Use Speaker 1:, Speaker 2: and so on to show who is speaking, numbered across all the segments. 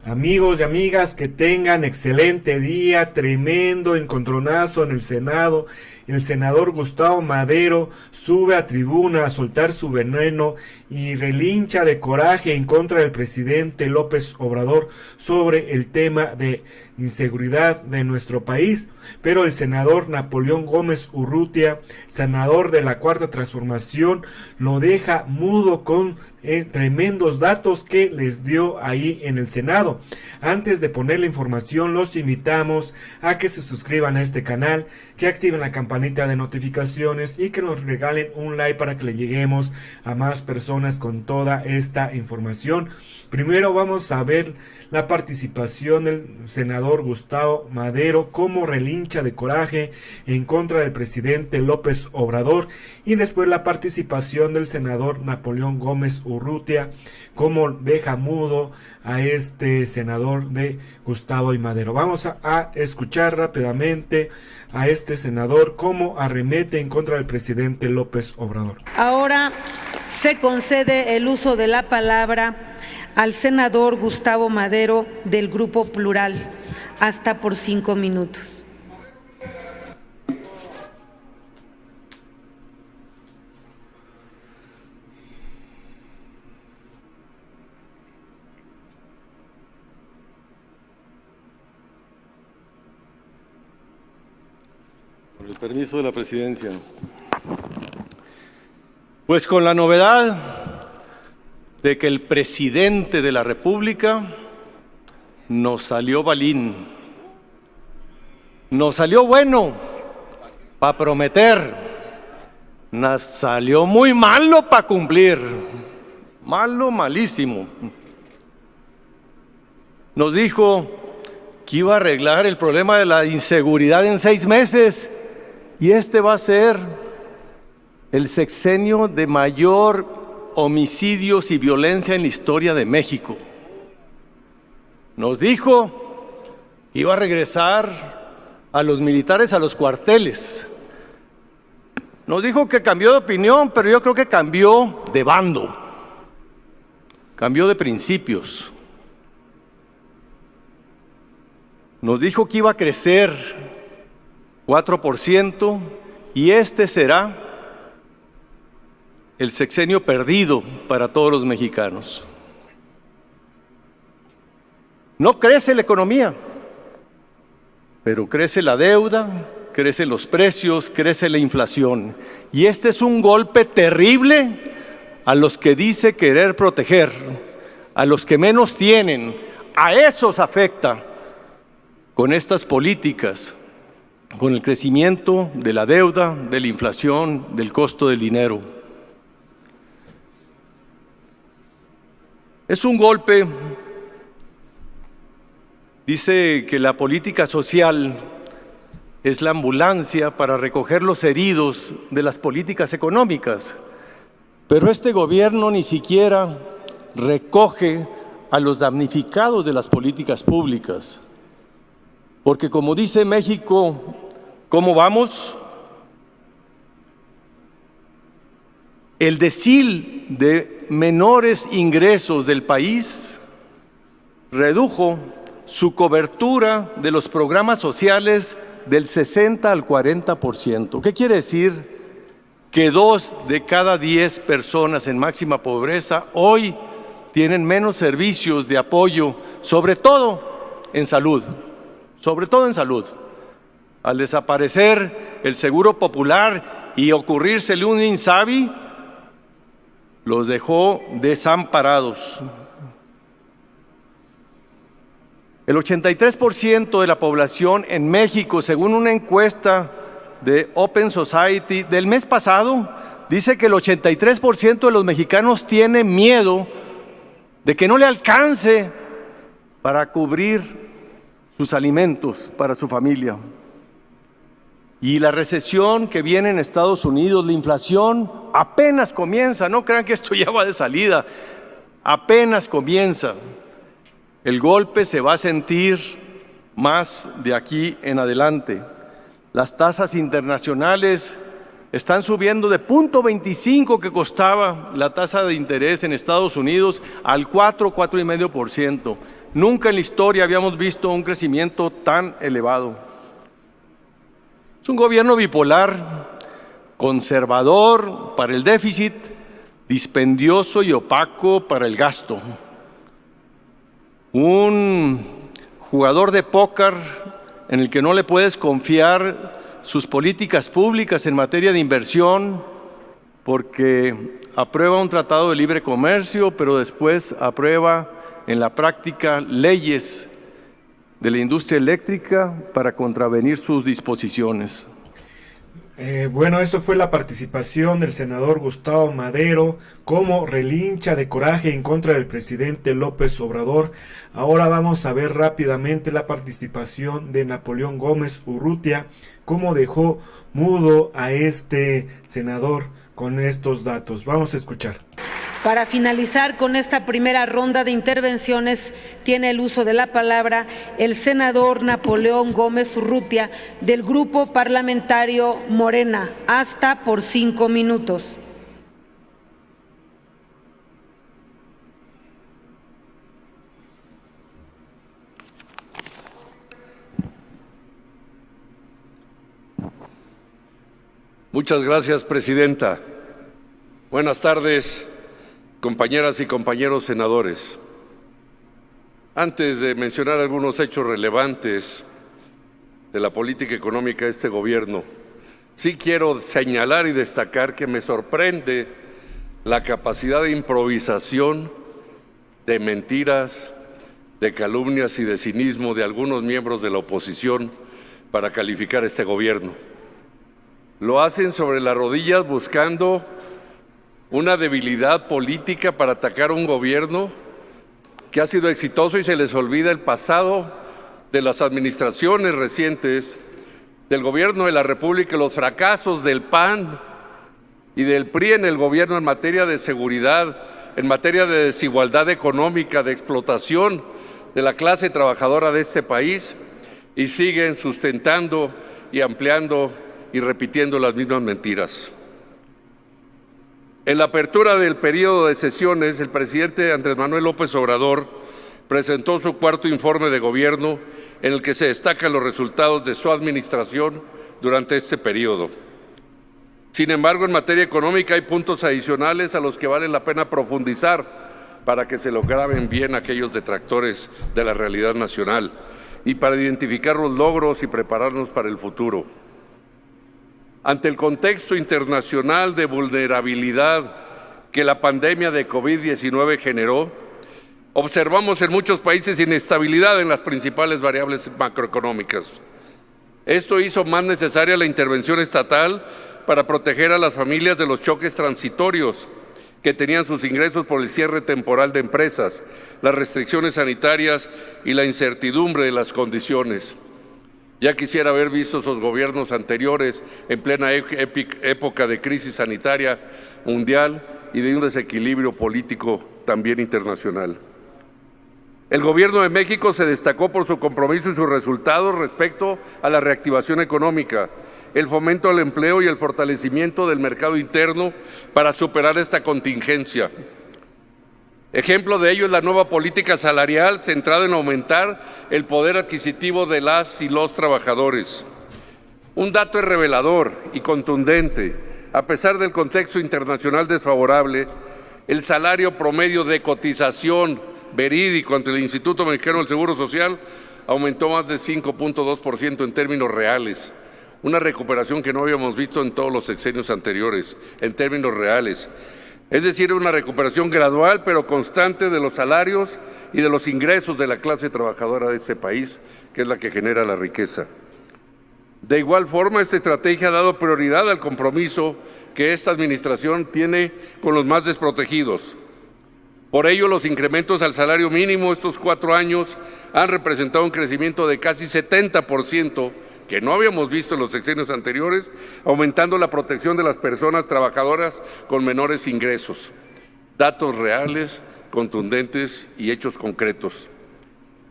Speaker 1: Amigos y amigas, que tengan excelente día, tremendo encontronazo en el Senado. El senador Gustavo Madero sube a tribuna a soltar su veneno y relincha de coraje en contra del presidente López Obrador sobre el tema de inseguridad de nuestro país. Pero el senador Napoleón Gómez Urrutia, senador de la Cuarta Transformación, lo deja mudo con tremendos datos que les dio ahí en el Senado. Antes de poner la información, los invitamos a que se suscriban a este canal, que activen la campanita de notificaciones y que nos regalen un like para que le lleguemos a más personas con toda esta información. Primero vamos a ver la participación del senador Gustavo Madero, cómo relincha de coraje en contra del presidente López Obrador, y después la participación del senador Napoleón Gómez Urrutia, cómo deja mudo a este senador de Gustavo y Madero. Vamos a escuchar rápidamente a este senador cómo arremete en contra del presidente López Obrador.
Speaker 2: Ahora se concede el uso de la palabra al senador Gustavo Madero del Grupo Plural, hasta por 5 minutos.
Speaker 3: Con el permiso de la presidencia. Pues con la novedad de que el presidente de la República nos salió balín, nos salió bueno para prometer, nos salió muy malo para cumplir, malo, malísimo. Nos dijo que iba a arreglar el problema de la inseguridad en 6 meses y este va a ser el sexenio de mayor homicidios y violencia en la historia de México. Nos dijo que iba a regresar a los militares a los cuarteles. Nos dijo que cambió de opinión, pero yo creo que cambió de bando, cambió de principios. Nos dijo que iba a crecer 4% y este será el sexenio perdido para todos los mexicanos. No crece la economía, pero crece la deuda, crecen los precios, crece la inflación. Y este es un golpe terrible a los que dice querer proteger, a los que menos tienen. A esos afecta con estas políticas, con el crecimiento de la deuda, de la inflación, del costo del dinero. Es un golpe. Dice que la política social es la ambulancia para recoger los heridos de las políticas económicas, pero este gobierno ni siquiera recoge a los damnificados de las políticas públicas, porque como dice México, ¿cómo vamos? El decil de menores ingresos del país redujo su cobertura de los programas sociales del 60 al 40%. ¿Qué quiere decir? Que 2 de cada 10 personas en máxima pobreza hoy tienen menos servicios de apoyo, sobre todo en salud, Al desaparecer el Seguro Popular y ocurrírsele un INSABI, los dejó desamparados. El 83% de la población en México, según una encuesta de Open Society del mes pasado, dice que el 83% de los mexicanos tiene miedo de que no le alcance para cubrir sus alimentos para su familia. Y la recesión que viene en Estados Unidos, la inflación apenas comienza, no crean que esto ya va de salida, apenas comienza. El golpe se va a sentir más de aquí en adelante. Las tasas internacionales están subiendo de 0.25 que costaba la tasa de interés en Estados Unidos al 4,5%. Nunca en la historia habíamos visto un crecimiento tan elevado. Es un gobierno bipolar, conservador para el déficit, dispendioso y opaco para el gasto. Un jugador de póker en el que no le puedes confiar sus políticas públicas en materia de inversión, porque aprueba un tratado de libre comercio, pero después aprueba en la práctica leyes de la industria eléctrica para contravenir sus disposiciones.
Speaker 1: Bueno, esto fue la participación del senador Gustavo Madero como relincha de coraje en contra del presidente López Obrador. Ahora vamos a ver rápidamente la participación de Napoleón Gómez Urrutia, cómo dejó mudo a este senador con estos datos. Vamos a escuchar.
Speaker 2: Para finalizar con esta primera ronda de intervenciones, tiene el uso de la palabra el senador Napoleón Gómez Urrutia del Grupo Parlamentario Morena, hasta por 5 minutos.
Speaker 4: Muchas gracias, presidenta. Buenas tardes, compañeras y compañeros senadores. Antes de mencionar algunos hechos relevantes de la política económica de este gobierno, sí quiero señalar y destacar que me sorprende la capacidad de improvisación, de mentiras, de calumnias y de cinismo de algunos miembros de la oposición para calificar este gobierno. Lo hacen sobre las rodillas buscando una debilidad política para atacar a un gobierno que ha sido exitoso, y se les olvida el pasado de las administraciones recientes del gobierno de la República, los fracasos del PAN y del PRI en el gobierno en materia de seguridad, en materia de desigualdad económica, de explotación de la clase trabajadora de este país, y siguen sustentando y ampliando y repitiendo las mismas mentiras. En la apertura del periodo de sesiones, el presidente Andrés Manuel López Obrador presentó su cuarto informe de gobierno en el que se destacan los resultados de su administración durante este periodo. Sin embargo, en materia económica hay puntos adicionales a los que vale la pena profundizar para que se lo graben bien aquellos detractores de la realidad nacional y para identificar los logros y prepararnos para el futuro. Ante el contexto internacional de vulnerabilidad que la pandemia de COVID-19 generó, observamos en muchos países inestabilidad en las principales variables macroeconómicas. Esto hizo más necesaria la intervención estatal para proteger a las familias de los choques transitorios que tenían sus ingresos por el cierre temporal de empresas, las restricciones sanitarias y la incertidumbre de las condiciones. Ya quisiera haber visto esos gobiernos anteriores en plena época de crisis sanitaria mundial y de un desequilibrio político también internacional. El gobierno de México se destacó por su compromiso y sus resultados respecto a la reactivación económica, el fomento al empleo y el fortalecimiento del mercado interno para superar esta contingencia. Ejemplo de ello es la nueva política salarial centrada en aumentar el poder adquisitivo de las y los trabajadores. Un dato es revelador y contundente. A pesar del contexto internacional desfavorable, el salario promedio de cotización verídico ante el Instituto Mexicano del Seguro Social aumentó más de 5.2% en términos reales. Una recuperación que no habíamos visto en todos los sexenios anteriores, en términos reales. Es decir, una recuperación gradual pero constante de los salarios y de los ingresos de la clase trabajadora de este país, que es la que genera la riqueza. De igual forma, esta estrategia ha dado prioridad al compromiso que esta administración tiene con los más desprotegidos. Por ello, los incrementos al salario mínimo estos 4 años han representado un crecimiento de casi 70%, que no habíamos visto en los sexenios anteriores, aumentando la protección de las personas trabajadoras con menores ingresos. Datos reales, contundentes y hechos concretos.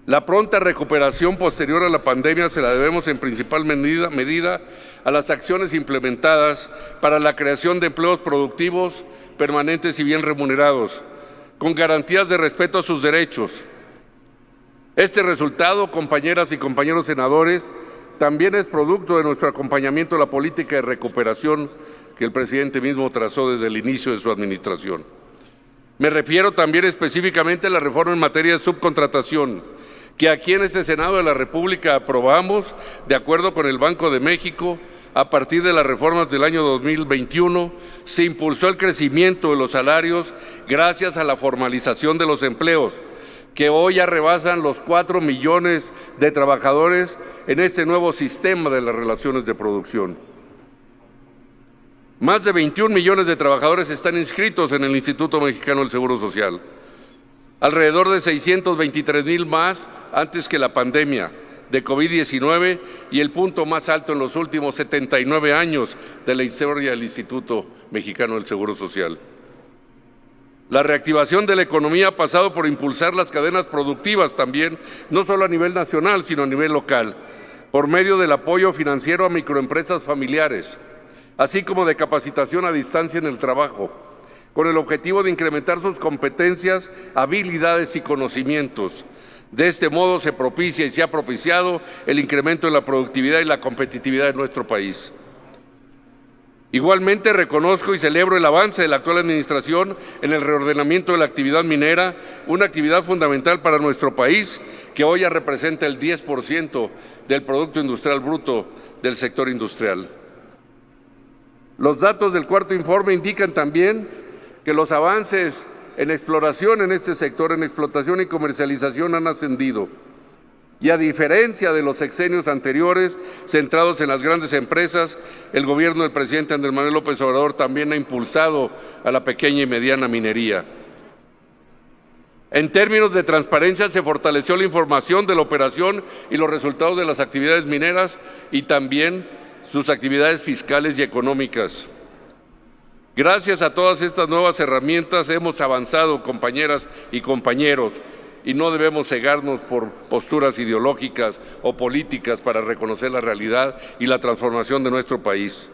Speaker 4: La pronta recuperación posterior a la pandemia se la debemos en principal medida a las acciones implementadas para la creación de empleos productivos, permanentes y bien remunerados, con garantías de respeto a sus derechos. Este resultado, compañeras y compañeros senadores, también es producto de nuestro acompañamiento a la política de recuperación que el presidente mismo trazó desde el inicio de su administración. Me refiero también específicamente a la reforma en materia de subcontratación, que aquí en este Senado de la República aprobamos, de acuerdo con el Banco de México. A partir de las reformas del año 2021, se impulsó el crecimiento de los salarios gracias a la formalización de los empleos, que hoy ya rebasan los 4 millones de trabajadores en este nuevo sistema de las relaciones de producción. Más de 21 millones de trabajadores están inscritos en el Instituto Mexicano del Seguro Social. Alrededor de 623,000 más antes que la pandemia de COVID-19 y el punto más alto en los últimos 79 años de la historia del Instituto Mexicano del Seguro Social. La reactivación de la economía ha pasado por impulsar las cadenas productivas también, no solo a nivel nacional, sino a nivel local, por medio del apoyo financiero a microempresas familiares, así como de capacitación a distancia en el trabajo, con el objetivo de incrementar sus competencias, habilidades y conocimientos. De este modo se propicia y se ha propiciado el incremento en la productividad y la competitividad de nuestro país. Igualmente reconozco y celebro el avance de la actual administración en el reordenamiento de la actividad minera, una actividad fundamental para nuestro país que hoy ya representa el 10% del Producto Industrial Bruto del sector industrial. Los datos del cuarto informe indican también que los avances en exploración en este sector, en explotación y comercialización han ascendido. Y a diferencia de los sexenios anteriores, centrados en las grandes empresas, el gobierno del presidente Andrés Manuel López Obrador también ha impulsado a la pequeña y mediana minería. En términos de transparencia, se fortaleció la información de la operación y los resultados de las actividades mineras y también sus actividades fiscales y económicas. Gracias a todas estas nuevas herramientas hemos avanzado, compañeras y compañeros, y no debemos cegarnos por posturas ideológicas o políticas para reconocer la realidad y la transformación de nuestro país.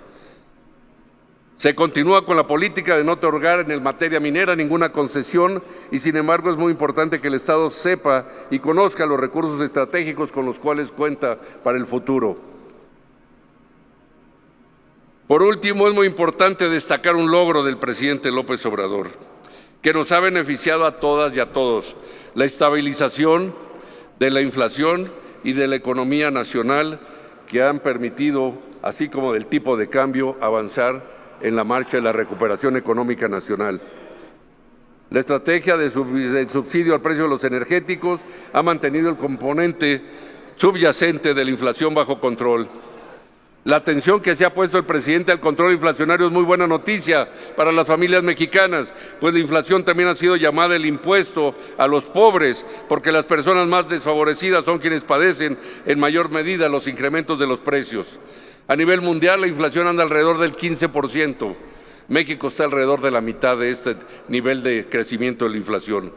Speaker 4: Se continúa con la política de no otorgar en materia minera ninguna concesión y, sin embargo, es muy importante que el Estado sepa y conozca los recursos estratégicos con los cuales cuenta para el futuro. Por último, es muy importante destacar un logro del presidente López Obrador, que nos ha beneficiado a todas y a todos: la estabilización de la inflación y de la economía nacional, que han permitido, así como del tipo de cambio, avanzar en la marcha de la recuperación económica nacional. La estrategia de subsidio al precio de los energéticos ha mantenido el componente subyacente de la inflación bajo control. La atención que se ha puesto el presidente al control inflacionario es muy buena noticia para las familias mexicanas, pues la inflación también ha sido llamada el impuesto a los pobres, porque las personas más desfavorecidas son quienes padecen en mayor medida los incrementos de los precios. A nivel mundial, la inflación anda alrededor del 15%. México está alrededor de la mitad de este nivel de crecimiento de la inflación.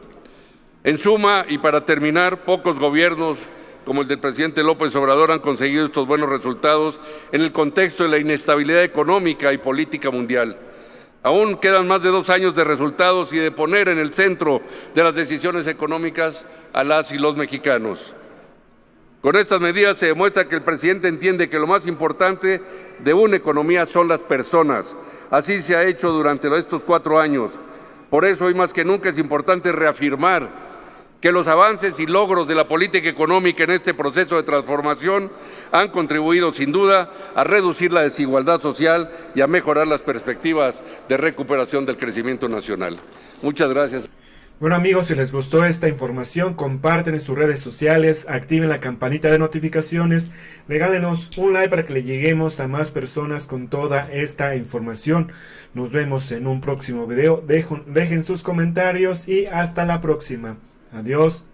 Speaker 4: En suma, y para terminar, pocos gobiernos como el del presidente López Obrador han conseguido estos buenos resultados en el contexto de la inestabilidad económica y política mundial. Aún quedan más de 2 años de resultados y de poner en el centro de las decisiones económicas a las y los mexicanos. Con estas medidas se demuestra que el presidente entiende que lo más importante de una economía son las personas. Así se ha hecho durante estos 4 años. Por eso, hoy más que nunca, es importante reafirmar que los avances y logros de la política económica en este proceso de transformación han contribuido sin duda a reducir la desigualdad social y a mejorar las perspectivas de recuperación del crecimiento nacional. Muchas gracias.
Speaker 1: Bueno, amigos, si les gustó esta información, comparten en sus redes sociales, activen la campanita de notificaciones, regálenos un like para que le lleguemos a más personas con toda esta información. Nos vemos en un próximo video, dejen sus comentarios y hasta la próxima. Adiós.